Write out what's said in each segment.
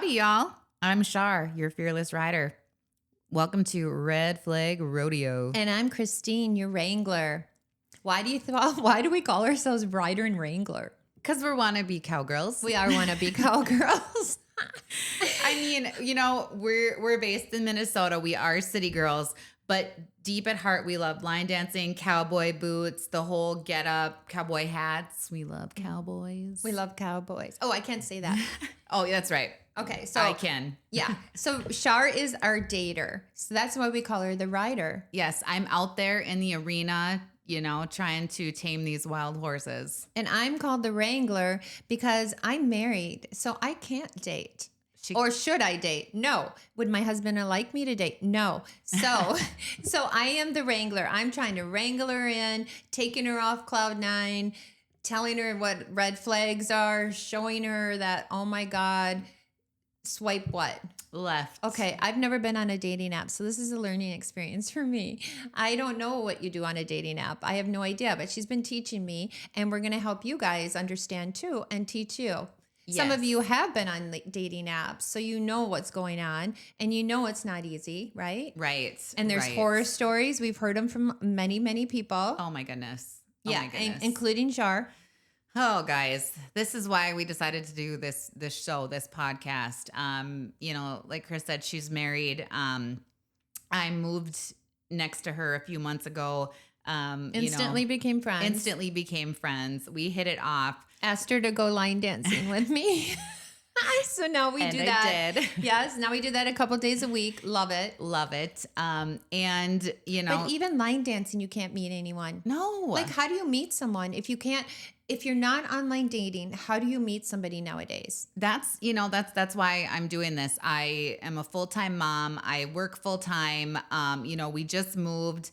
Howdy, y'all. I'm Shar, your fearless rider. Welcome to Red Flag Rodeo. And I'm Christine, your wrangler. Why do we call ourselves rider and wrangler? Because we're wannabe cowgirls. We are wannabe cowgirls. I mean, we're based in Minnesota. We are city girls, but deep at heart, we love line dancing, cowboy boots, the whole get up, cowboy hats. We love cowboys. We love cowboys. Oh, I can't say that. Oh, that's right. Okay, so I can. Yeah. So Shar is our dater. So that's why we call her the rider. Yes, I'm out there in the arena, trying to tame these wild horses. And I'm called the wrangler because I'm married, so I can't date. Or should I date? No. Would my husband like me to date? No. So I am the wrangler. I'm trying to wrangle her in, taking her off cloud nine, telling her what red flags are, showing her that, oh my God, swipe what? Left. Okay, I've never been on a dating app, so this is a learning experience for me. I don't know what you do on a dating app. I have no idea, but she's been teaching me, and we're going to help you guys understand too and teach you. Yes. Some of you have been on dating apps, so you know what's going on, and you know it's not easy, right? Right. And there's horror stories. We've heard them from many, many people. Oh my goodness. Yeah, including Shar. Oh, guys, this is why we decided to do this show, this podcast. Like Chris said, she's married. I moved next to her a few months ago. Instantly became friends. We hit it off. Asked her to go line dancing with me. So now we do that. I did. Yes, now we do that a couple days a week. Love it. But even line dancing, you can't meet anyone. No. Like, how do you meet someone if you're not online dating? How do you meet somebody nowadays? That's why I'm doing this. I am a full-time mom. I work full-time. We just moved.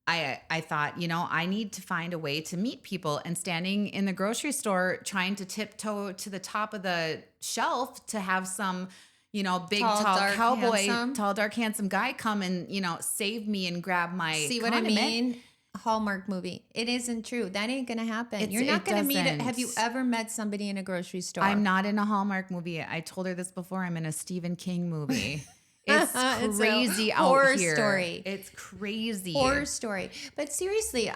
I thought, I need to find a way to meet people, and standing in the grocery store trying to tiptoe to the top of the shelf to have some, big, tall cowboy, tall, dark, handsome guy come and, save me and grab my See condiment. What I mean? Hallmark movie. It isn't true. That ain't going to happen. You're not going to meet it. Have you ever met somebody in a grocery store? I'm not in a Hallmark movie. I told her this before. I'm in a Stephen King movie. It's crazy it's a horror out here. Story. It's crazy. Horror story. But seriously,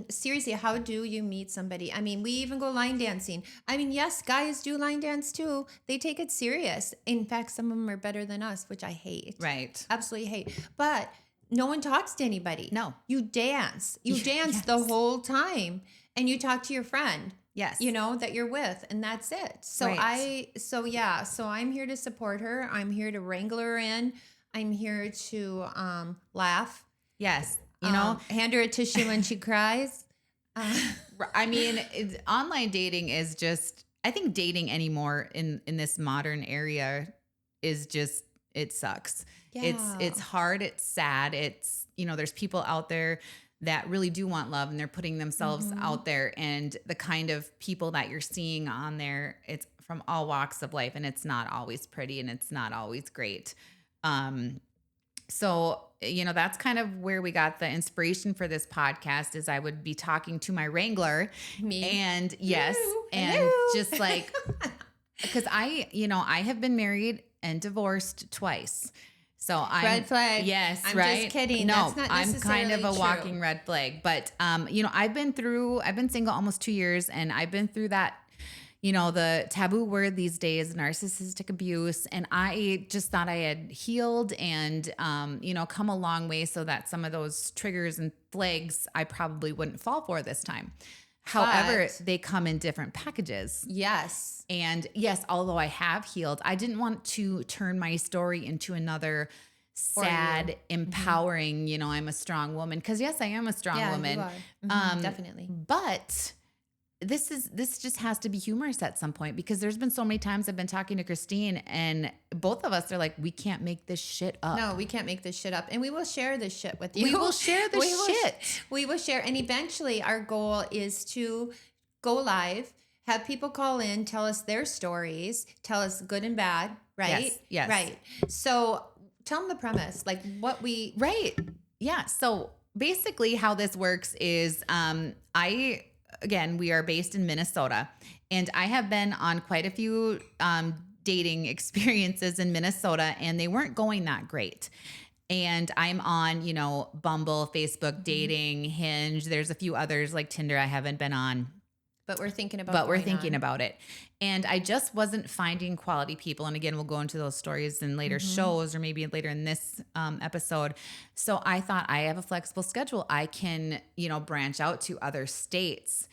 seriously, how do you meet somebody? We even go line dancing. Yes, guys do line dance too. They take it serious. In fact, some of them are better than us, which I hate. Right. Absolutely hate. But no one talks to anybody. No. You dance. You dance the whole time, and you talk to your friend. Yes. That you're with, and that's it. So right. So I'm here to support her. I'm here to wrangle her in. I'm here to laugh. Yes. Hand her a tissue when she cries. Online dating is just, I think dating anymore in this modern area is just, it sucks. Yeah. It's hard. It's sad. It's, there's people out there that really do want love, and they're putting themselves out there, and the kind of people that you're seeing on there, it's from all walks of life, and it's not always pretty, and it's not always great. So, that's kind of where we got the inspiration for this podcast, is I would be talking to my wrangler. Me. And yes. Hello. And Hello. just like, because I have been married and divorced twice. So I'm red flag. Yes, I'm right. just kidding. No, That's not I'm kind of a true. walking red flag. But I've been single almost 2 years, and I've been through that, the taboo word these days, narcissistic abuse. And I just thought I had healed and come a long way, so that some of those triggers and flags I probably wouldn't fall for this time. However, they come in different packages. Yes. And yes, although I have healed, I didn't want to turn my story into another sad, empowering, I'm a strong woman. Because yes, I am a strong woman. You are. Definitely. But this just has to be humorous at some point, because there's been so many times I've been talking to Christine, and both of us are like, we can't make this shit up. No, we can't make this shit up. And we will share this shit with you. We will share the shit. We will share. And eventually our goal is to go live, have people call in, tell us their stories, tell us good and bad, right? Yes. Right. So tell them the premise, like what we... Right. Yeah. So basically how this works is we are based in Minnesota, and I have been on quite a few dating experiences in Minnesota, and they weren't going that great. And I'm on, Bumble, Facebook dating, Hinge. There's a few others like Tinder I haven't been on. But we're thinking about But we're going thinking on. about it. And I just wasn't finding quality people. And again, we'll go into those stories in later shows or maybe later in this episode. So I thought I have a flexible schedule. I can, branch out to other states.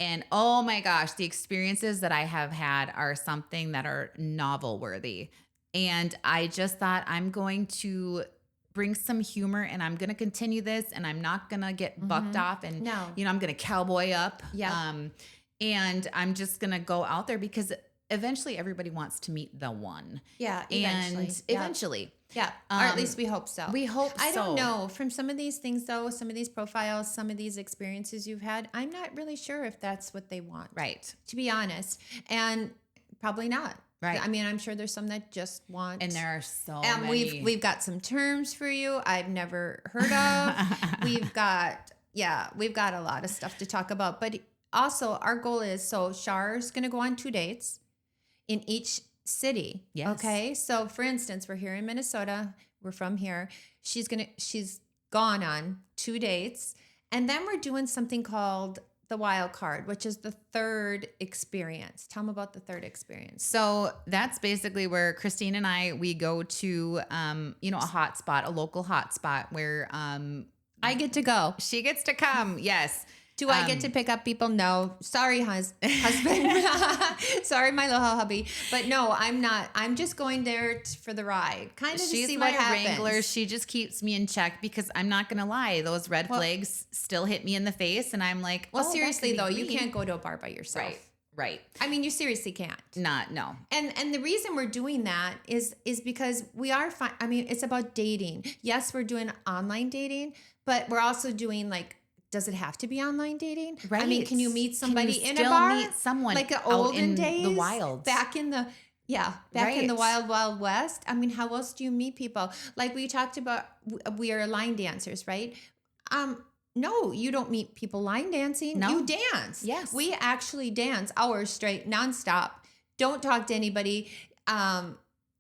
And oh my gosh, the experiences that I have had are something that are novel worthy. And I just thought I'm going to bring some humor and I'm going to continue this and I'm not going to get bucked off and, No. I'm going to cowboy up. Yeah. And I'm just going to go out there because eventually everybody wants to meet the one. Yeah, eventually. And eventually. Yeah, or at least we hope so. We hope I so. don't know. From some of these things, though, some of these profiles, some of these experiences you've had, I'm not really sure if that's what they want. Right. To be honest. And probably not. Right. I mean, I'm sure there's some that just want. And there are so and many. we've got some terms for you I've never heard of. we've got a lot of stuff to talk about. But also, our goal is, so Char's going to go on 2 dates in each city. Yes. Okay. So for instance, we're here in Minnesota. We're from here. She's gone on 2 dates. And then we're doing something called the wild card, which is the third experience. Tell them about the third experience. So that's basically where Christine and we go to, a hot spot, a local hot spot where I get to go. she gets to come. Yes. Do I get to pick up people? No. Sorry, husband. Sorry, my little hubby. But no, I'm not. I'm just going there for the ride. Kind of to She's see my what happens. wrangler. She just keeps me in check because I'm not going to lie. Those red flags still hit me in the face. And I'm like, Well, that seriously, could be though, you green. can't go to a bar by yourself. Right. I mean, you seriously can't. No. And the reason we're doing that is because we are fine. I mean, it's about dating. Yes, we're doing online dating, but we're also doing does it have to be online dating? Right. I mean, can you meet somebody Can you in a still bar? meet someone like the out olden in days, the wild? back in the Right. wild, wild west. I mean, how else do you meet people? Like we talked about, we are line dancers, right? No, you don't meet people line dancing. No. You dance. Yes. We actually dance hours straight, nonstop. Don't talk to anybody.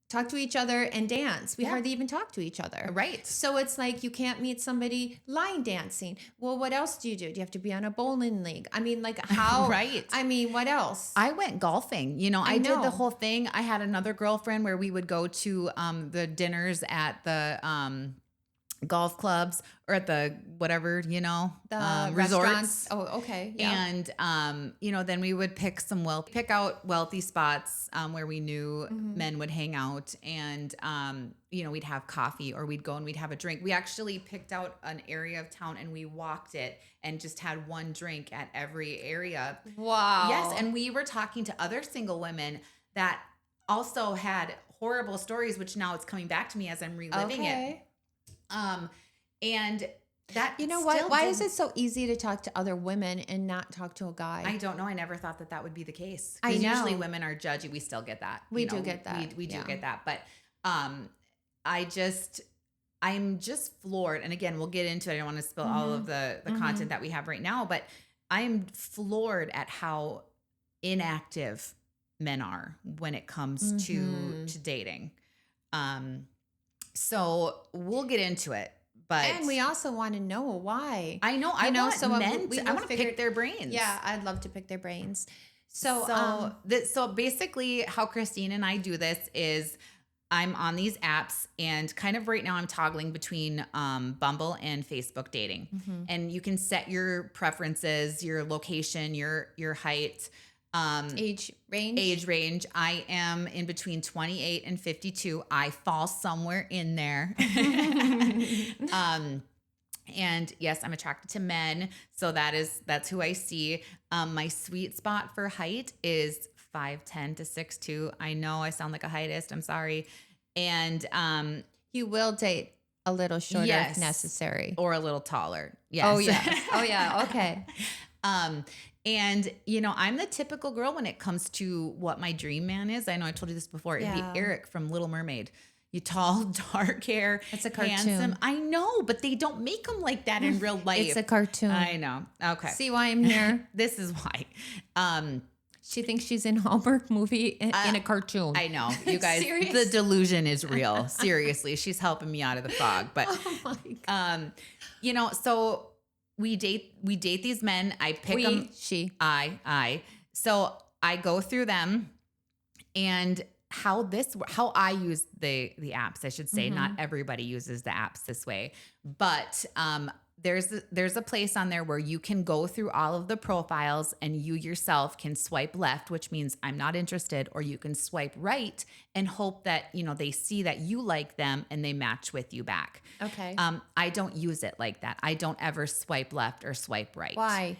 Talk to each other and dance. We hardly even talk to each other. Right. So it's like you can't meet somebody line dancing. Well, what else do? Do you have to be on a bowling league? I mean, how? Right. I mean, what else? I went golfing. I did know. the whole thing. I had another girlfriend where we would go to the dinners at the golf clubs or at the whatever, the resorts. restaurants. Oh, okay. Yeah. And, then we would pick out wealthy spots where we knew men would hang out. And, we'd have coffee or we'd go and we'd have a drink. We actually picked out an area of town and we walked it and just had one drink at every area. Wow. Yes. And we were talking to other single women that also had horrible stories, which now it's coming back to me as I'm reliving it. And that, what? Why is it so easy to talk to other women and not talk to a guy? I don't know. I never thought that would be the case. I know. Usually women are judgy. We still get that. We do get that. We do get that. But I'm just floored. And again, we'll get into it. I don't want to spill all of the content that we have right now, but I'm floored at how inactive men are when it comes to dating. So we'll get into it, but and we also want to know why. I know. I want men. I want to figure- pick their brains. Yeah, I'd love to pick their brains. So basically, how Christine and I do this is I'm on these apps, and kind of right now I'm toggling between Bumble and Facebook dating, and you can set your preferences, your location, your height. age range. I am in between 28 and 52. I fall somewhere in there. And yes, I'm attracted to men. So that's who I see. My sweet spot for height is 5'10" to 6'2". I know I sound like a heightist. I'm sorry. And You will date a little shorter yes, if necessary. or a little taller. Yes. Oh yeah. Oh yeah. Okay. And I'm the typical girl when it comes to what my dream man is. I know I told you this before. It'd Yeah. be Eric from Little Mermaid. You tall, dark hair. It's a cartoon. Handsome. I know, but they don't make them like that in real life. It's a cartoon. I know. Okay. See why I'm here? This is why. She thinks she's in Hallmark movie in a cartoon. I know, you guys. Serious? The delusion is real. Seriously, she's helping me out of the fog. But, Oh my God. so we date these men. I pick them. She. I. So I go through them, and how I use the apps, I should say. Not everybody uses the apps this way, but there's a place on there where you can go through all of the profiles, and you yourself can swipe left, which means I'm not interested, or you can swipe right and hope that they see that you like them and they match with you back. Okay. I don't use it like that. I don't ever swipe left or swipe right. Why?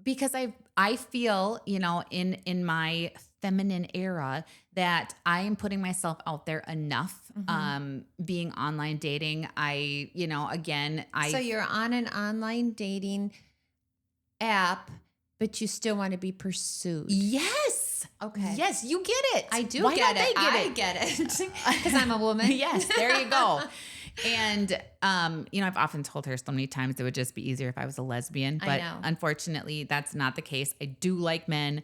Because I feel, in my feminine era, that I am putting myself out there enough. Being online dating, So you're on an online dating app, but you still want to be pursued. Yes. Okay. Yes, you get it. I do Why get don't it. they I get it. Because I'm a woman. Yes, there you go. And, I've often told her so many times it would just be easier if I was a lesbian, but unfortunately that's not the case. I do like men.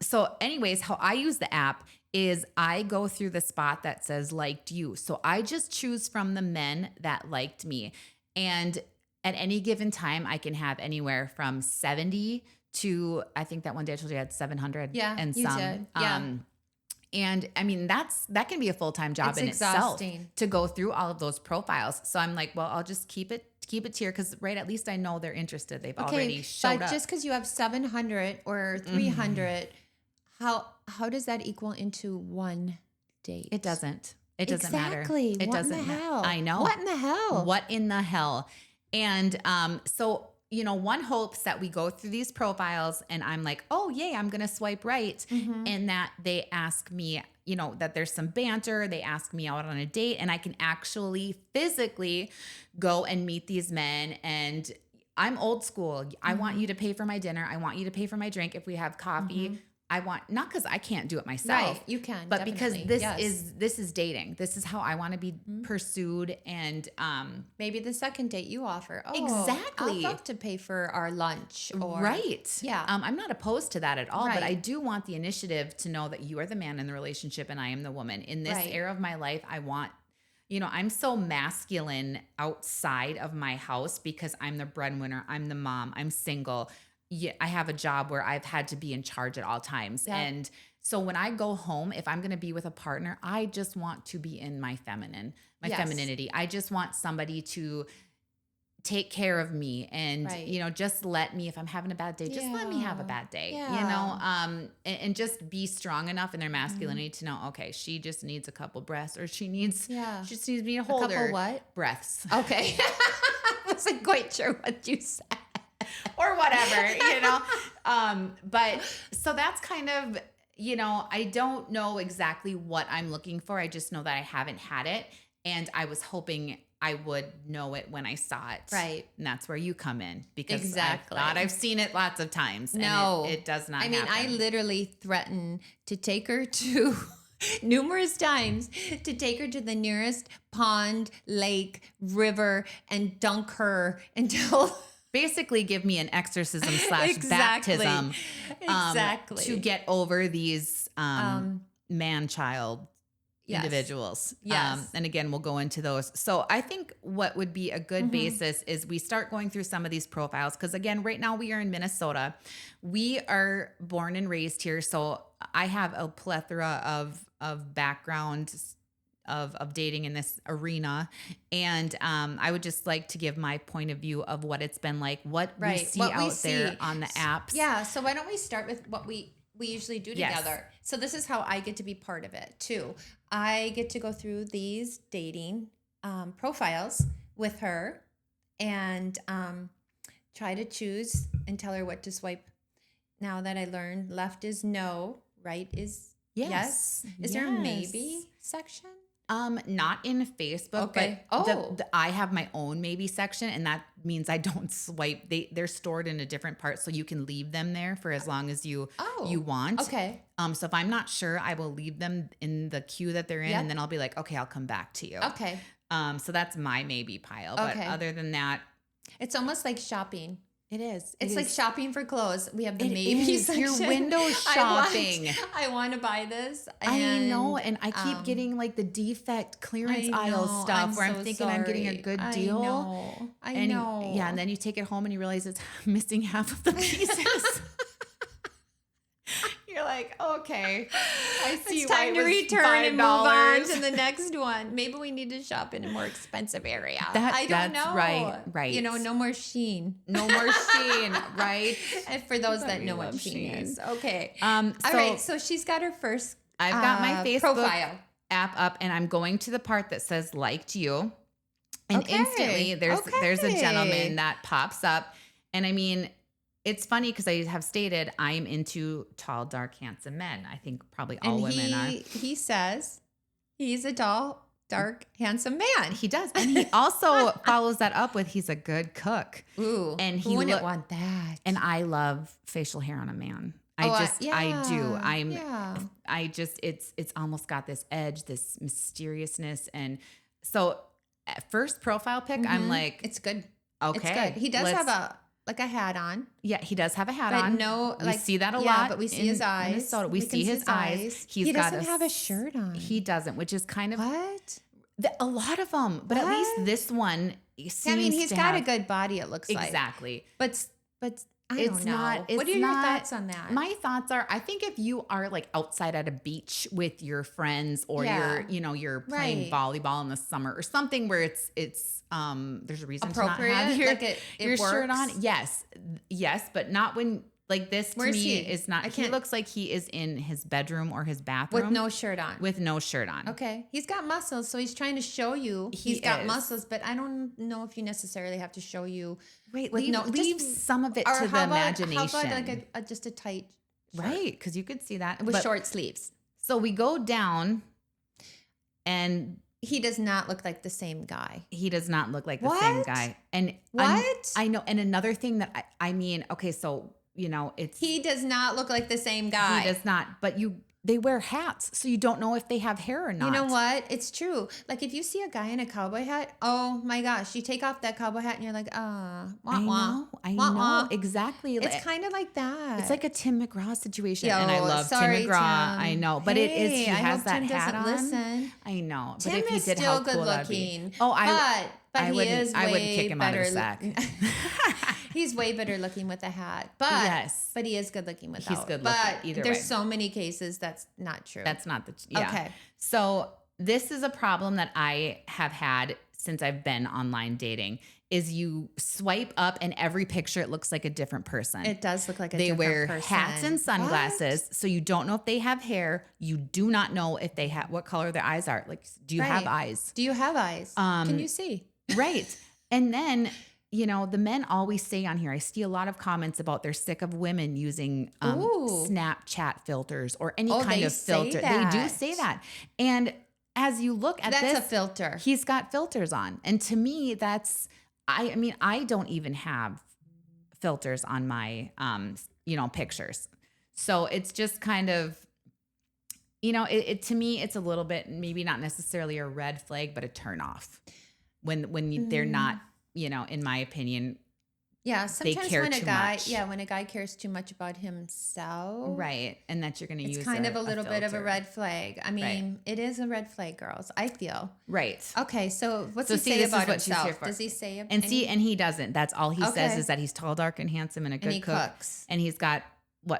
So anyways, how I use the app is I go through the spot that says liked you. So I just choose from the men that liked me. And at any given time, I can have anywhere from 70 to, I think that one day I told you I had 700 and you some. did. Yeah. And I mean, that can be a full-time job It's in exhausting. itself to go through all of those profiles. So I'm like, well, I'll just keep it here. Cause at least I know they're interested. They've already showed up. Just because you have 700 or 300, how does that equal into one date? It doesn't. It doesn't matter. Exactly. It What doesn't in the matter. hell? I know. What in the hell? What in the hell? And so one hopes that we go through these profiles and I'm like, oh, yay, I'm going to swipe right. And that they ask me, that there's some banter. They ask me out on a date and I can actually physically go and meet these men. And I'm old school. I want you to pay for my dinner. I want you to pay for my drink. If we have coffee, I want, not because I can't do it myself. Right, you can, but because definitely. this is dating. This is how I want to be pursued. And maybe the second date you offer. Oh, exactly. I'd love to pay for our lunch. Or, right. Yeah. I'm not opposed to that at all, but Right. I do want the initiative to know that you are the man in the relationship and I am the woman. In this Right. era of my life, I want, I'm so masculine outside of my house because I'm the breadwinner. I'm the mom. I'm single. Yeah, I have a job where I've had to be in charge at all times. Yeah. And so when I go home, if I'm going to be with a partner, I just want to be in my Yes. femininity. I just want somebody to take care of me and, Right. just let me, if I'm having a bad day, just let me have a bad day, Yeah. and just be strong enough in their masculinity to know, okay, she just needs a couple breaths or she just needs me to hold couple her what? breaths. Okay. I wasn't quite sure what you said. Or whatever, but so that's kind of, I don't know exactly what I'm looking for. I just know that I haven't had it. And I was hoping I would know it when I saw it. Right. And that's where you come in because Exactly. I thought I've seen it lots of times. No. And it does not I mean, happen. I literally threatened to take her to numerous times to take her to the nearest pond, lake, river, and dunk her until basically give me an exorcism / Exactly. baptism Exactly. to get over these man-child Yes. individuals. Yes. And again, we'll go into those. So I think what would be a good basis is we start going through some of these profiles. Because again, right now we are in Minnesota. We are born and raised here. So I have a plethora of background of dating in this arena. And I would just like to give my point of view of what it's been like, what we see out there on the apps. Yeah. So why don't we start with what we usually do Yes. together? So this is how I get to be part of it too. I get to go through these dating profiles with her and try to choose and tell her what to swipe. Now that I learned left is no, right is yes. Is there a maybe section? Not in Facebook, Okay. but I have my own maybe section, and that means I don't swipe. They're stored in a different part, so you can leave them there for as long as you want. Okay. So if I'm not sure, I will leave them in the queue that they're in, Yep. and then I'll be like, okay, I'll come back to you. Okay. So that's my maybe pile. But Okay. other than that, It's almost like shopping. It is. It's like shopping for clothes. We have the It maybe is. section. You're window shopping. I want to buy this. I know, and I keep getting like the defect clearance aisle stuff where I'm thinking I'm getting a good deal. I And know. yeah, and then you take it home and you realize it's missing half of the pieces. You're like, okay, I see It's why time it to was return and move on $5. to the next one. Maybe we need to shop in a more expensive area. I don't That's know. right. You know, no more Sheen. No more Shein, right? And for those But that we know what love Sheen Shein. is. Okay. All All right. So she's got her first I've got my Facebook profile app up, and I'm going to the part that says liked you. And Okay. instantly there's a Okay. gentleman that pops up. And I mean, it's funny because I have stated I'm into tall, dark, handsome men. I think probably all women are. He says he's a tall, dark, handsome man. He does. And he also follows that up with he's a good cook. Ooh. And who wouldn't want that? And I love facial hair on a man. I do. I just, it's almost got this edge, this mysteriousness. And so at first profile pic, I'm like, it's good. okay. It's good. He does have a hat on. Yeah, he does have a hat But on. no, we like, see that a yeah, lot. but we see his eyes. Minnesota. We We can see see his his eyes. eyes. He doesn't have a shirt on. He doesn't, which is kind of What? a lot of them. But at least What? this one seems I mean, he's to got a have, good body, it looks like. exactly. But I It's don't know. not- What are it's your not- thoughts on that? My thoughts are, I think if you are like outside at a beach with your friends or Yeah. you're playing Right. volleyball in the summer or something where it's there's a reason to not Appropriate? have your, Like it your shirt works? on. Yes, but not when like this to Where's me he? is not. I He can't- looks like he is in his bedroom or his bathroom With no shirt on. with no shirt on. Okay. He's got muscles, so he's trying to show you He he's got is. muscles, but I don't know if you necessarily have to show you. Right, With leave just- some of it Or to the how about imagination. like just a tight shirt Right, because you could see that with But- short sleeves. So we go down, and He does not look like the same guy. he does not look like the same What? guy. And What? I know. And another thing that I mean, okay, so it's He does not look like the same guy. he does not. But they wear hats, so you don't know if they have hair or not. You know what? It's true. Like if you see a guy in a cowboy hat, oh my gosh, you take off that cowboy hat and you're like, wah, I know. I wah, know wah. exactly. It's kind of like that. It's like a Tim McGraw situation, Yo, and I love sorry, Tim McGraw. Tim. I know, but it is. He Hey, I has hope that Tim hat doesn't on. listen. I know, but Tim if he is did, still how good cool that'd be. looking. Oh, but I he wouldn't. is I wouldn't way kick him out of better. the sack. He's way better looking with a hat. But Yes. but he is good looking without. He's good but looking either there's way. so many cases that's not true. That's not the yeah. Okay. So this is a problem that I have had since I've been online dating. Is you swipe up and every picture it looks like a different person. It does look like a They different wear person. hats and sunglasses, What? so you don't know if they have hair. You do not know if they have what color their eyes are. Like, do you have Right. eyes? Do you have eyes? Can you see? Right. And then, the men always say on here, I see a lot of comments about they're sick of women using Ooh. Snapchat filters or any Oh, kind they of say filter. They do that. say that. And as you look at That's this, a filter. he's got filters on. And to me, that's, I mean, I don't even have filters on my, pictures. So it's just kind of, to me, it's a little bit, maybe not necessarily a red flag, but a turn off when they're not, in my opinion, Yeah, sometimes care when a too guy, much. when a guy cares too much about himself, right. And that you're going to use it's kind of a a little bit of a filter. red flag. I mean, it is a red flag, girls. I feel. Right. Okay, so what's So he see, say this is about what she's here himself? for. Does he say And he doesn't. That's all he says Okay. is that he's tall, dark, and handsome and a good he cook. cooks? And he's got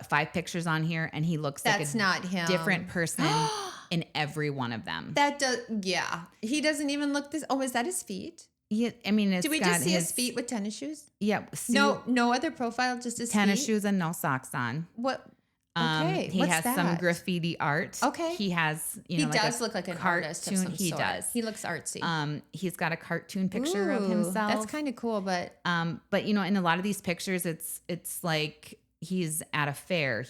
5 pictures on here, and he looks That's like a not him. different person in every one of them. That does, yeah. He doesn't even look this. Oh, is that his feet? Yeah, I mean, it's Did we got just see his feet with tennis shoes? Yeah, No other profile, just his tennis feet? shoes and no socks on. What? Okay, He what's has some that? graffiti art. Okay. he has. He does look like an artist of cartoon. some He sort. does. He looks artsy. He's got a cartoon picture of Ooh, himself. That's kind of cool, but But in a lot of these pictures, it's like he's at a fair.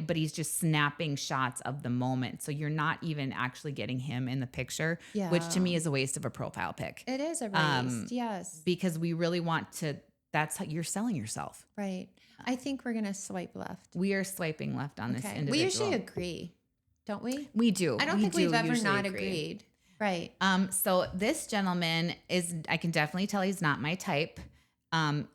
But he's just snapping shots of the moment. So you're not even actually getting him in the picture, which to me is a waste of a profile pic. it is a waste. Yes, Because we really want to. That's how you're selling yourself. right. I think we're gonna swipe left. We are swiping left on this Okay, individual. we usually agree, don't we? We do. I don't We think do we've ever usually not agree. agreed. Right. So this gentleman I can definitely tell he's not my type.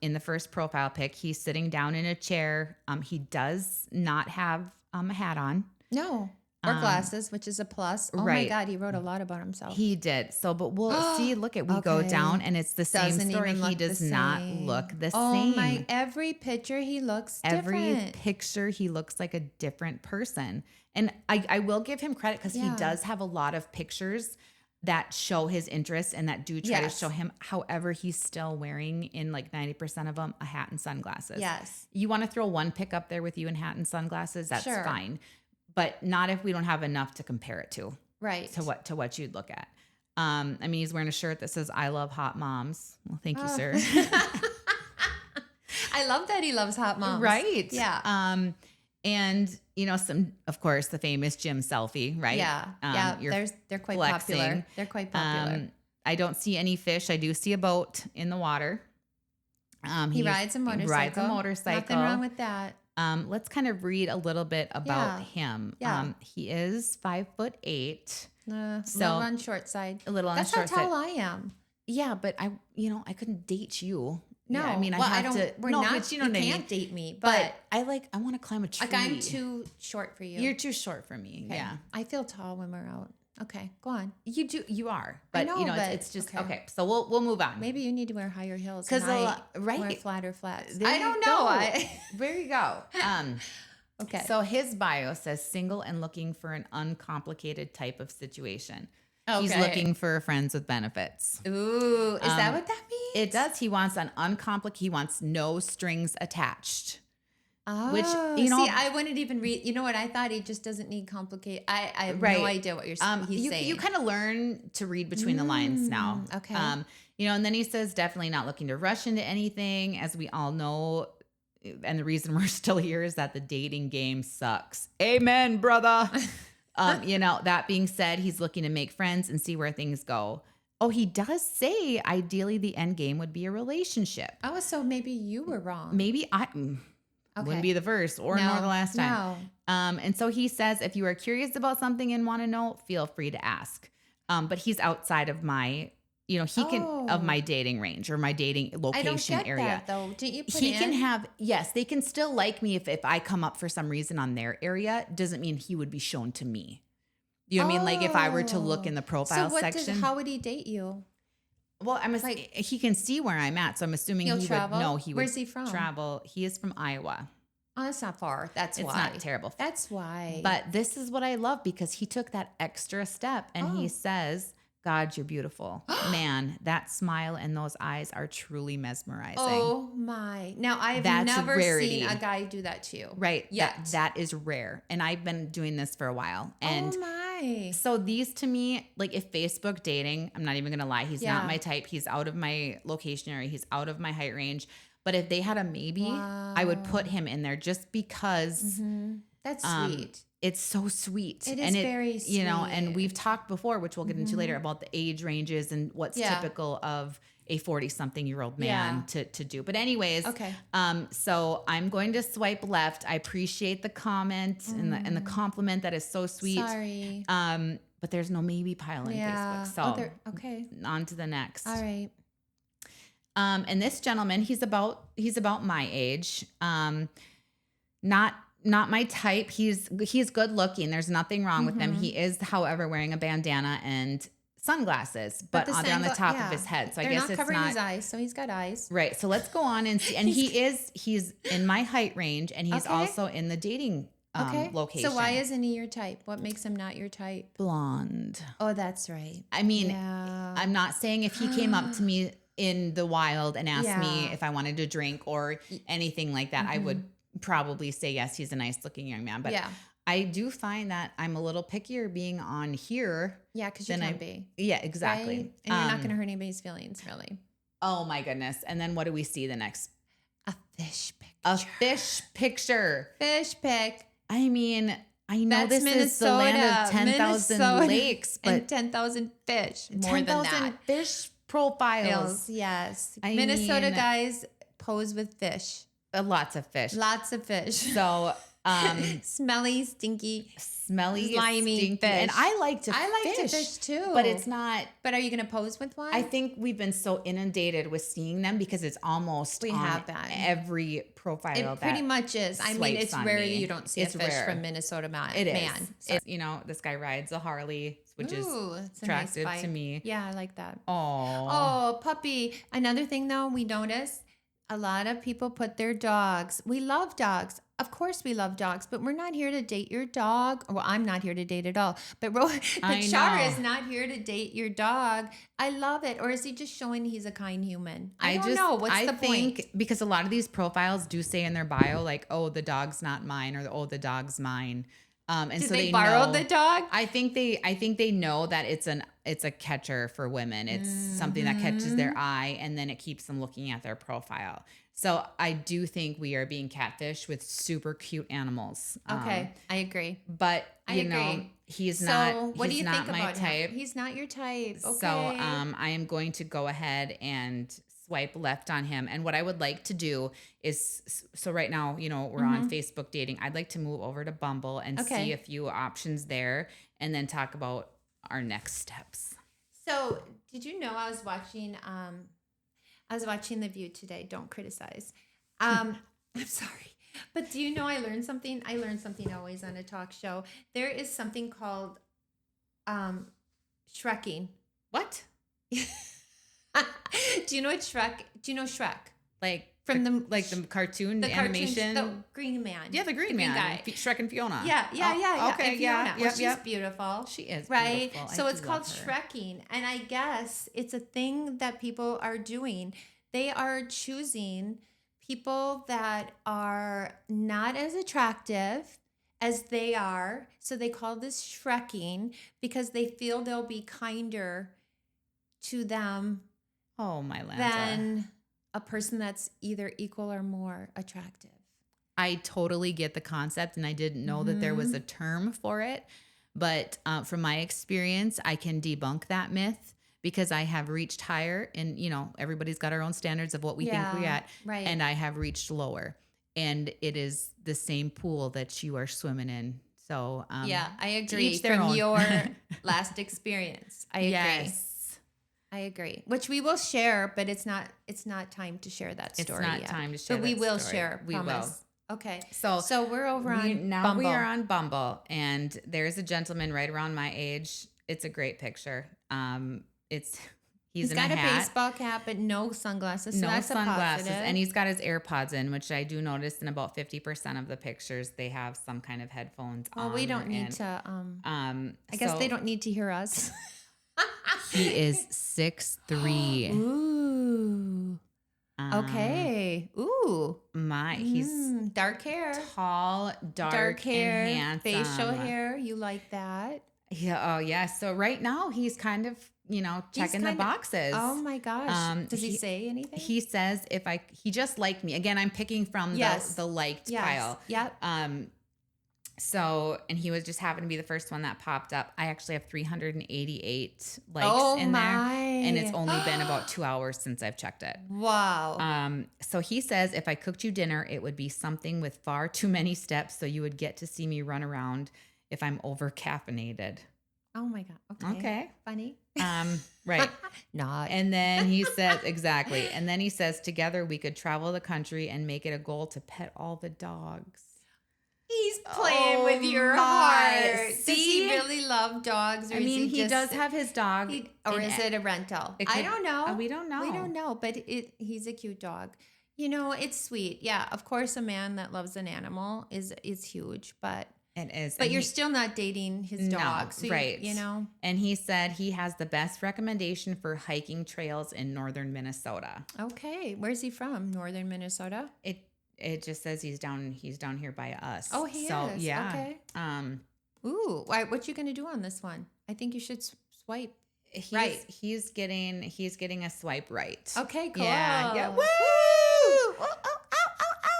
In the first profile pic, he's sitting down in a chair. He does not have a hat on. No. Or glasses, which is a plus. Oh my right. God, he wrote a lot about himself. He did. So, but we'll see. Look at we go down, and it's the same Doesn't story. even He look does the not same. look the Oh same. my! Every picture he looks Every different. picture, he looks like a different person. And I will give him credit because he does have a lot of pictures that show his interest and that do try to show him. However, he's still wearing, in like 90% of them, a hat and sunglasses. Yes. You want to throw one pic up there with you in hat and sunglasses? That's Sure. fine. But not if we don't have enough to compare it to. Right. To what you'd look at. I mean, he's wearing a shirt that says "I love hot moms." Well, thank you, sir. I love that he loves hot moms. Right. Yeah. And some, of course, the famous gym selfie, right? Yeah. They're quite flexing. popular. They're quite popular. I don't see any fish. I do see a boat in the water. He rides a motorcycle. Nothing wrong with that. Let's kind of read a little bit about him. Yeah. He is 5'8". A little on short side. A little on That's short side. how tall I am. Yeah, but I couldn't date you. No, Yeah, I mean, I have to. We're no, not. but you know what I mean. Can't date me, But I want to climb a tree. like I'm too short for you. You're too short for me. Okay. Yeah, I feel tall when we're out. Okay, go on. you do. You are, I but know, but it's just okay. okay. So we'll move on. Maybe you need to wear higher heels 'Cause and I right. wear flatter flats. There I you don't go. know. There you go. Okay. So his bio says single and looking for an uncomplicated type of situation. He's Okay. looking for friends with benefits. Ooh, is that what that means? It does. He wants an uncomplicated. He wants no strings attached. Oh, Which, see, I wouldn't even read. You know what? I thought he just doesn't need complicated. I have no idea what he's saying. You kind of learn to read between the lines now. Okay. And then he says definitely not looking to rush into anything, as we all know. And the reason we're still here is that the dating game sucks. Amen, brother. That being said, he's looking to make friends and see where things go. Oh, he does say ideally the end game would be a relationship. Oh, so maybe you were wrong. Maybe I wouldn't be the first or nor the last time. No. And so he says, if you are curious about something and want to know, feel free to ask. But he's outside of my, of my dating range or my dating location I don't get area. that, though. Didn't you put He can have, yes, they can still like me if I come up for some reason on their area. Doesn't mean he would be shown to me. You know what I mean? Like if I were to look in the profile section. How would he date you? Well, he can see where I'm at, so I'm assuming he travel? would know. He Where's would he from? travel. He is from Iowa. Oh, that's not far. That's It's why. not terrible. That's why. But this is what I love because he took that extra step and he says, God, you're beautiful. Man, that smile and those eyes are truly mesmerizing. Oh my. Now, I've That's never rarity. seen a guy do that to you. Right. Yet. That is rare. And I've been doing this for a while. And oh my. so these to me, like if Facebook dating, I'm not even going to lie. He's not Yeah. my type. He's out of my location area. He's out of my height range. But if they had a maybe, I would put him in there just because That's sweet. it's so sweet. It is very sweet. And we've talked before, which we'll get into later, about the age ranges and what's typical of a 40-something-year-old man to do. But anyways, Okay. So I'm going to swipe left. I appreciate the comment and the compliment. That is so sweet. Sorry. But there's no maybe pile on Facebook. So okay. on to the next. All right. And this gentleman, he's about my age. Not my type. He's good looking. There's nothing wrong with him. He is, however, wearing a bandana and sunglasses, but they're on the top of his head. So I guess not it's covering not his eyes, so he's got eyes. right. So let's go on and see. And he's in my height range, and he's also in the dating location. So why isn't he your type? What makes him not your type? blonde? Oh, that's right. I mean, Yeah. I'm not saying if he came up to me in the wild and asked me Yeah. if I wanted to drink or anything like that, I would probably say yes, he's a nice looking young man. But I do find that I'm a little pickier being on here. Yeah, because you than can I- be. Yeah, exactly. Right? And you're not going to hurt anybody's feelings, really. Oh my goodness. And then what do we see the next? A fish pic. A fish picture. Fish pic. I mean, I know That's this is the land of 10,000 Minnesota, lakes, and but 10,000 fish. More than 10,000 that. fish profiles. Yes. I Minnesota mean- guys pose with fish. Lots of fish. Lots of fish. So Smelly, stinky, Smelly, slimy stinky, fish. and I like to fish too. but it's not. But are you going to pose with one? I think we've been so inundated with seeing them because it's almost We on have been. every profile. It pretty much is. I mean, it's rare me. you don't see It's a fish rare. from Minnesota It is. man. So. You know, this guy rides a Harley, which is It's a attractive nice to bike. me. Yeah, I like that. Oh, Puppy. Another thing though, we notice a lot of people put their dogs. We love dogs. Of course we love dogs, but we're not here to date your dog. Well, I'm not here to date at all. But Char is not here to date your dog. I love it. Or is he just showing he's a kind human? I don't know. What's the point? Because a lot of these profiles do say in their bio, like, oh, the dog's not mine, or oh, the dog's mine. And Did so they borrow know, the dog? I think they know that it's a catcher for women. It's something that catches their eye, and then it keeps them looking at their profile. So I do think we are being catfished with super cute animals. Okay, I agree. But you know, he's not. What do you think my about type. him? He's not your type. Okay. So I am going to go ahead and swipe left on him. And what I would like to do is, so right now, you know, we're on Facebook dating. I'd like to move over to Bumble and see a few options there, and then talk about our next steps. So did you know I was watching The View today. Don't criticize. I'm sorry. But do you know I learned something? I learned something always on a talk show. There is something called Shrekking. What? Do you know what Shrek? Do you know Shrek? Like from the cartoon animation, the green man. Yeah, the green man guy. Shrek and Fiona. Yeah. Okay, and Fiona, yeah. well, she's beautiful. She is right. beautiful. So it's called Shrekking, and I guess it's a thing that people are doing. They are choosing people that are not as attractive as they are. So they call this Shrekking because they feel they'll be kinder to them. Oh my Lanta. Than a person that's either equal or more attractive. I totally get the concept, and I didn't know that there was a term for it. But from my experience, I can debunk that myth because I have reached higher, and you know, everybody's got our own standards of what we think we're at, right? And I have reached lower, and it is the same pool that you are swimming in. So I agree. From your last experience, I agree. Yes. I agree. Which we will share, but it's not time to share that story. It's not time to share. But we will share. We promise. will. Okay. So we're over on now Bumble. we are on Bumble, and there's a gentleman right around my age. It's a great picture. He's in got a a hat, baseball cap, but no sunglasses. So no that's sunglasses, a positive. and he's got his AirPods in, which I do notice in about 50% of the pictures they have some kind of headphones on. Well, we don't need to. I guess they don't need to hear us. He is 6'3". Ooh. Okay. Ooh. He's dark hair. Tall, dark hair, and handsome. Facial hair. You like that? Yeah. Oh, yeah. So right now he's kind of, you know, checking the boxes. Oh my gosh. Does he say anything? He says he just liked me. Again, I'm picking from the liked pile. Yep. So, and he was just happened to be the first one that popped up. I actually have 388 likes in there. And it's only been about 2 hours since I've checked it. Wow. So he says, if I cooked you dinner, it would be something with far too many steps so you would get to see me run around if I'm over caffeinated. Oh my God. Okay. Funny. Right. Not. And then he says, exactly. And then he says, together we could travel the country and make it a goal to pet all the dogs. He's playing with your heart. Does he really love dogs? Or he does have his dog. Or is it a rental? I don't know. We don't know. We don't know, but he's a cute dog. You know, it's sweet. Yeah, of course, a man that loves an animal is huge, but it is. But you're still not dating his dog, so right? You know. And he said he has the best recommendation for hiking trails in northern Minnesota. Okay, where's he from? Northern Minnesota. It just says he's down here by us. Oh, he is. Yeah. Okay. Ooh, what you gonna do on this one? I think you should swipe. He's getting a swipe right. Okay, cool. Yeah. Woo!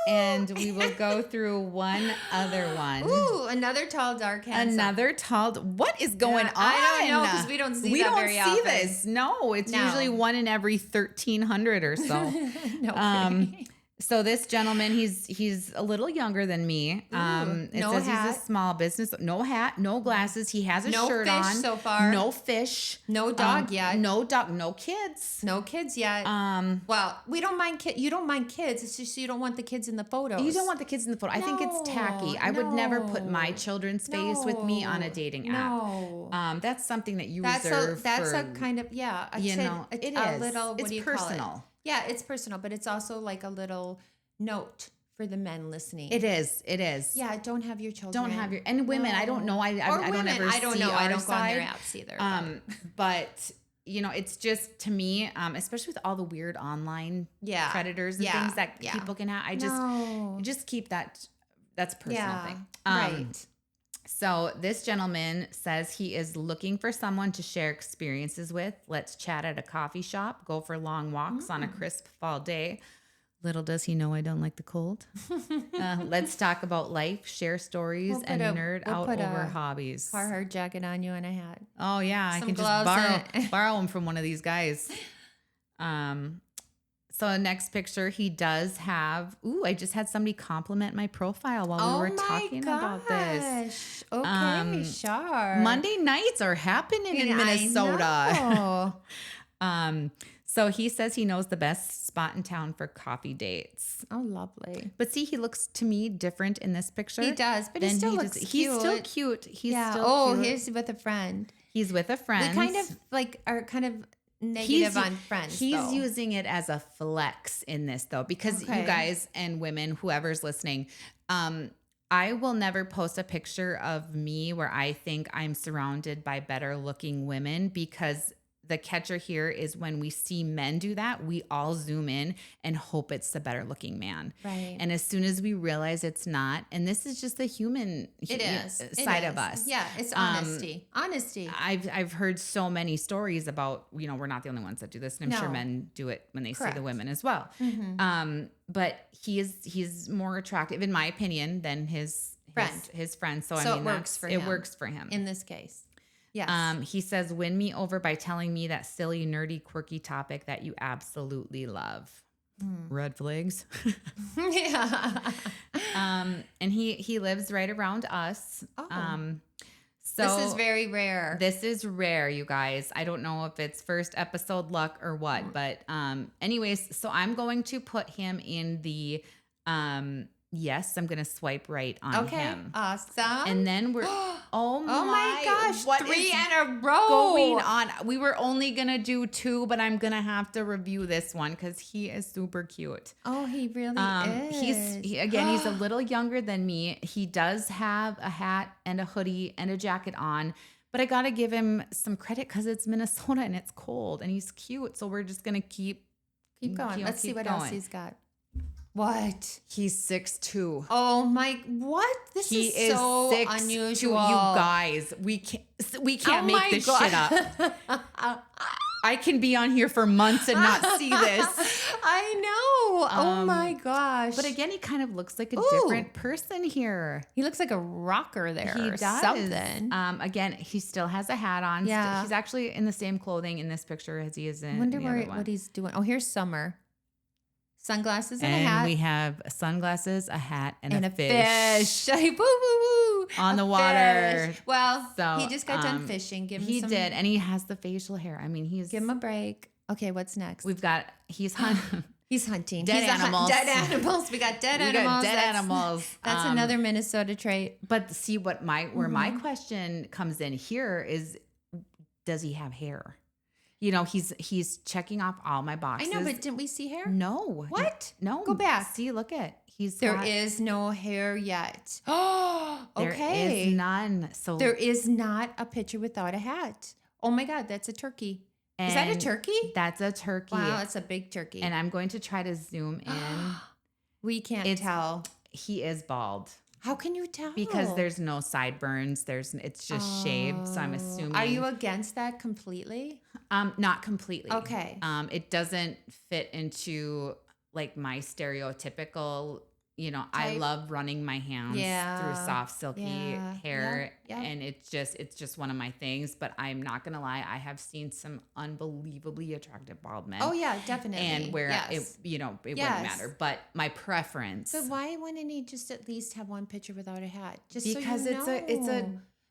And we will go through one other one. Ooh, another tall, dark, handsome. What is going on? I don't know because we don't see that very often. This. No, it's usually one in every 1,300 or so. No. So this gentleman, he's a little younger than me. It no says hat. he's a small business. No hat, no glasses. He has a No shirt fish on. so far. No fish. No dog yet. No dog. No kids. No kids yet. Well, we don't mind you don't mind kids. It's just you don't want the kids in the photos. You don't want the kids in the photo. I think it's tacky. I would never put my children's face with me on a dating app. No. That's something that you reserve that's for, a kind of a you kid, know, it a is. little what It's do you personal. call it? Yeah, it's personal, but it's also like a little note for the men listening. It is. It is. Yeah, don't have your children. Don't have your and women. I don't know. I don't women, ever. I don't see know. I our don't go on their side. apps either. But you know, it's just to me, especially with all the weird online Yeah. predators and Yeah. things that Yeah. people can have. I just keep that. That's a personal thing. Right. So this gentleman says he is looking for someone to share experiences with. Let's chat at a coffee shop, go for long walks on a crisp fall day. Little does he know I don't like the cold. Let's talk about life, share stories, and nerd out over hobbies. Carhartt jacket on you and a hat. Oh yeah, I Some can gloves just borrow them from one of these guys. So next picture, he does have. Ooh, I just had somebody compliment my profile while we were talking about this. Okay, sure. Monday nights are happening in Minnesota. So he says he knows the best spot in town for coffee dates. Oh, lovely. But see, he looks to me different in this picture. He does, but he still looks cute. He's still cute. He's still cute. He's with a friend. He's with a friend. We kind of are kind of negative on friends. He's using it as a flex in this though, because you guys and women, whoever's listening, I will never post a picture of me where I think I'm surrounded by better looking women, because the catcher here is when we see men do that, we all zoom in and hope it's the better looking man. Right. And as soon as we realize it's not, and this is just the human side of us. Yeah, it's honesty. Honesty. I've heard so many stories about, you know, we're not the only ones that do this, and I'm sure men do it when they see the women as well. But he's more attractive, in my opinion, than his friend. So I mean, it works for him in this case. Yes. He says, win me over by telling me that silly, nerdy, quirky topic that you absolutely love. Red flags. Yeah. And he lives right around us. So this is very rare. This is rare, you guys. I don't know if it's first episode luck or what, but anyways, so I'm going to put him in the yes, I'm going to swipe right on him. Awesome. And then we're oh my gosh, what 3 is in a row going on? We were only going to do 2, but I'm going to have to review this one cuz he is super cute. Oh, he really is. He's a little younger than me. He does have a hat and a hoodie and a jacket on, but I got to give him some credit cuz it's Minnesota and it's cold and he's cute. So we're just going to keep going. Let's see what else he's got. What? He's 6'2". Oh my! What? This is so 6'2". unusual. You guys, we can't make this shit up. I can be on here for months and not see this. I know. Oh my gosh! But again, he kind of looks like a different person here. He looks like a rocker there. He does. Something. Again, he still has a hat on. Yeah. He's actually in the same clothing in this picture as he is in. I wonder the other one. what he's doing. Oh, here's Summer. Sunglasses and a hat. And we have sunglasses, a hat, and a fish. Woo, woo, woo. On the water. Fish. Well, so, he just got done fishing. Give him he did, and he has the facial hair. I mean, give him a break. Okay, what's next? He's hunting. He's hunting. Dead animals. Dead animals. We got dead animals. Animals. That's another Minnesota trait. But see what my question comes in here is, does he have hair? You know, he's checking off all my boxes. I know, but didn't we see hair? No. What? No. Go back. See, look at there is no hair yet. Oh, okay. There is none. So there is not a picture without a hat. Oh my God, that's a turkey. Is that a turkey? That's a turkey. Wow, it's a big turkey. And I'm going to try to zoom in. We can't tell. He is bald. How can you tell? Because there's no sideburns. It's just shaved. So I'm assuming. Are you against that completely? Not completely. Okay. It doesn't fit into like my stereotypical, I love running my hands through soft, silky hair. Yeah. And it's just one of my things. But I'm not going to lie. I have seen some unbelievably attractive bald men. Oh, yeah, definitely. And where it wouldn't matter. But my preference. But why wouldn't he just at least have one picture without a hat? Just because so you know. it's a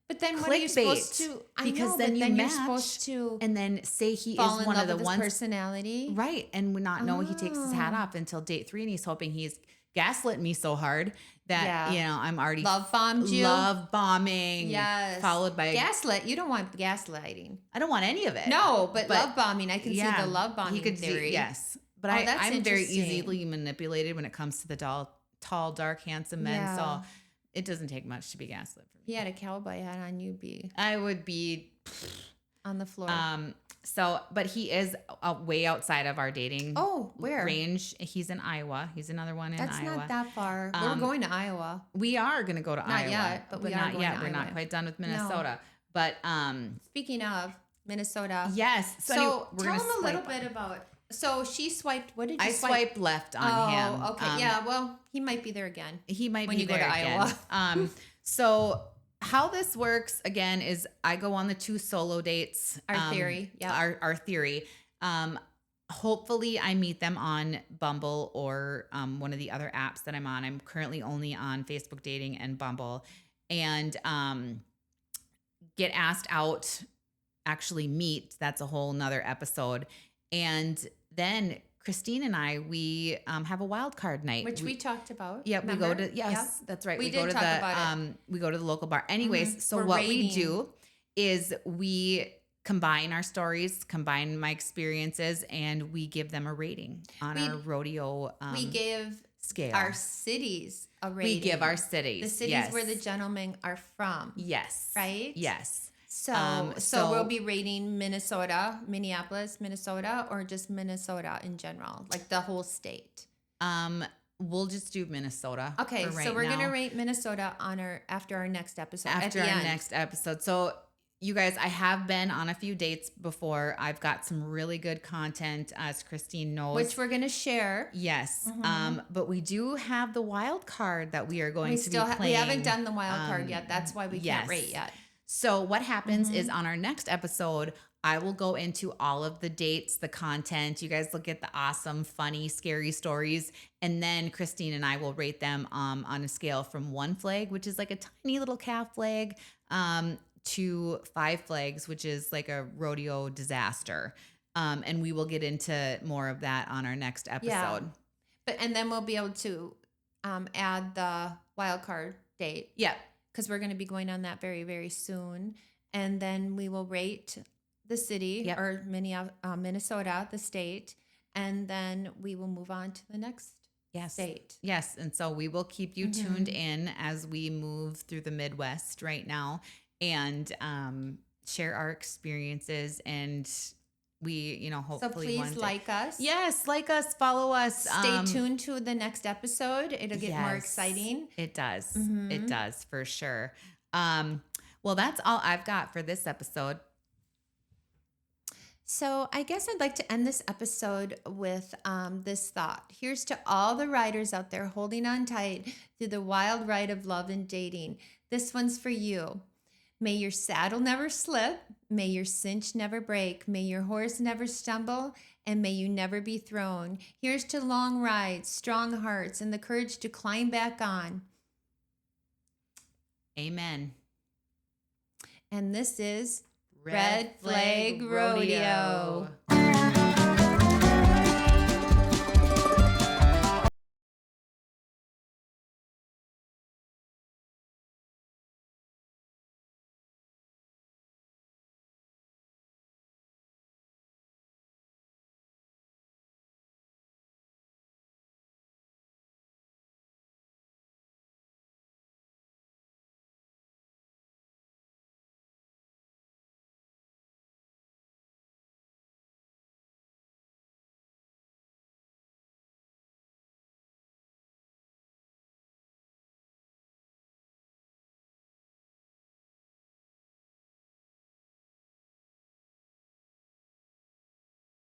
But then clickbait. what are you supposed to? Because then you match, you're supposed to and then say he fall is in one love of the with ones, his personality, right? And we not know he takes his hat off until date 3, and he's hoping he's gaslit me so hard that I'm already love bombing, followed by gaslit. You don't want gaslighting. I don't want any of it. No, but love bombing. I can see the love bombing theory. Yes, but I'm very easily manipulated when it comes to the tall, dark, handsome men. So it doesn't take much to be gaslit for me. He had a cowboy hat on, I would be on the floor. But he is way outside of our dating where? range. He's in Iowa. He's another one in Iowa. That's not that far. We're going to Iowa. We are going to go to Iowa. Not yet, but we are not going yet. to We're Iowa. not quite done with Minnesota. No. But speaking of Minnesota. Yes. So tell him a little bit about. So she swiped. What did you swipe? I swiped left on him. Oh, okay. Well, he might be there again. He might when be you there go to again. Iowa. So how this works again is I go on the 2 solo dates. Our theory. Yeah. Our theory. Hopefully I meet them on Bumble or one of the other apps that I'm on. I'm currently only on Facebook Dating and Bumble, and get asked out, actually meet. That's a whole nother episode. And then Christine and we have a wild card night, which we talked about. Yeah, remember? We go to that's right. We go did to talk the about it. We go to the local bar. Anyways, so what we do is we combine our stories, combine my experiences, and we give them a rating on our rodeo. We give scale our cities a rating. We give our cities. The cities where the gentlemen are from. Yes. Right? Yes. So we'll be rating Minneapolis, Minnesota, or just Minnesota in general, like the whole state. We'll just do Minnesota. Okay, so we're gonna rate Minnesota after our next episode. Next episode. So you guys, I have been on a few dates before. I've got some really good content, as Christine knows, which we're gonna share. Yes. But we do have the wild card that we are going to be playing. We haven't done the wild card yet. That's why we can't rate yet. So what happens is on our next episode, I will go into all of the dates, the content. You guys will get the awesome, funny, scary stories. And then Christine and I will rate them on a scale from 1 flag, which is like a tiny little calf flag, to 5 flags, which is like a rodeo disaster. And we will get into more of that on our next episode. Yeah. And then we'll be able to add the wild card date. Yeah. Because we're going to be going on that very, very soon. And then we will rate the city or Minnesota, the state. And then we will move on to the next state. Yes. And so we will keep you tuned in as we move through the Midwest right now and share our experiences. And we, hopefully so please like us. Yes, like us, follow us. Stay tuned to the next episode. It'll get more exciting. It does. It does for sure. Well, that's all I've got for this episode. So I guess I'd like to end this episode with this thought. Here's to all the riders out there holding on tight through the wild ride of love and dating. This one's for you. May your saddle never slip. May your cinch never break. May your horse never stumble. And may you never be thrown. Here's to long rides, strong hearts, and the courage to climb back on. Amen. And this is Red Flag Rodeo.